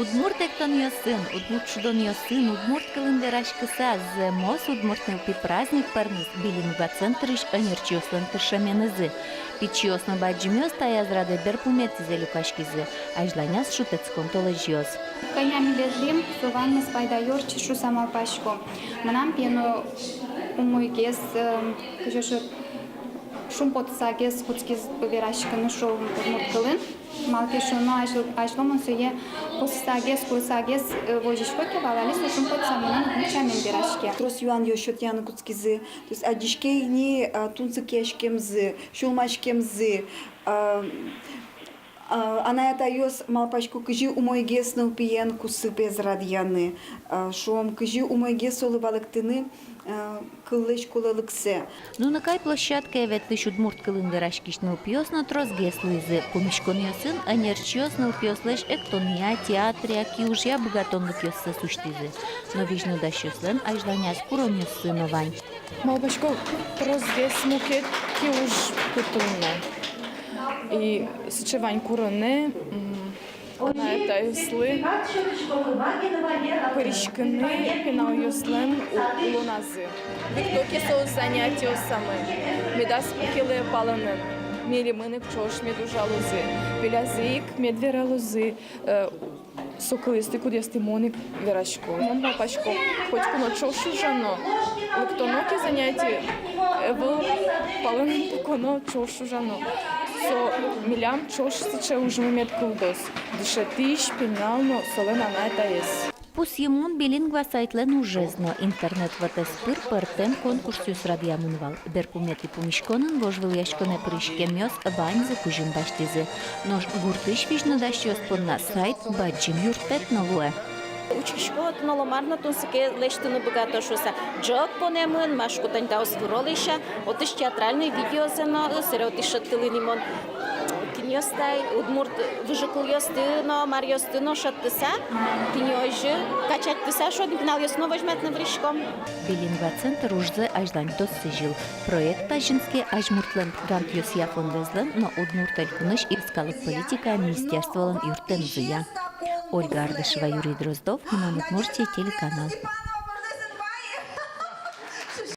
Удмуртектон йосын, удмуртшудон йосын, удмурт календарашкыса, мос удмуртнылпи праздник парныз, билингва-центрыш анерчиослан тыршаменызы. Пичиосно баджимёс таязрады берпумецизы люкашкизы, ажланяс шутецкон толожиос. Кайнамилезлим, суваннас пайдайор чешу самалпашко. Манам пьяно умойгес, кажешь, шумпотсагес, хуцкиз вирашка нашел удмурткалын. Малкешоно ашломон сое посагес, курсагес, вожишко кевалалис, шумпотсамынан мучамен вирашке. Трос юан йошот яны куцкизы, то есть адишкей ни тунцыкешкемзы, шулмашкемзы, Анаята йос малпачку кыжи умойгес нылпиен кусы безрадьяны, шом кыжи умойгес олывалыктыны кыллыш кулалыксе. Ну на кай площадке ветлыш удмурт календарашкиш нылпиос на трос геслуизы, помешкон йосын анерчиос нылпиослеш эктония, театрия, киужья богатонлык йоссы суштизы. Но вижну дащослен ажланяс курон йоссы новань. Малпачко трос гес мукет киуж кутунне. И сочевань куроне, на это юсли, перешканы, пинал юслен у луназы. Виктоки со занятия саме, медас пукиле паленен, мели мыны пчош меду жалузы, белязик медвера лузы, соколисти кудести моник верашко. Мон малпачко, хоть куно чошу жано, лектоноки занятия, в паленен куно чошу жано. Со милям чош сече уже мет кулдос. Дышатиш пенално солена найта ес. Пус емун билингва сайтлен ужезно. Интернет ватеспыр пертем конкурсиус радиамынвал. Берпумети помешконын вожвыл яшконе пришкемёс ваньзы кужин даштизы. Нож гуртыш вижно дащиос на сайт баджим юртет новуэ. Учишко ноломарна тунсике лештыны богато шоса. Джок понемын, машку таньта освуролиша, отыш театральный видео зено, сереотиша тылынимон. Киньостай, удмурт выжикл йосты, но мар йосты, но шаттыса, киньожы, качать тыса, шо пинал йосно возьмет на вришком. Билингва-центр ужзы ажлань доссыжил. Проект ажинский ажмуртлен грант йосия фондезлен, но удмурталь куныш ирскалык политика министерстволан юртен зыя. Ольга Ардышева, Юрий Дроздов, Миномут Муртия, телеканал.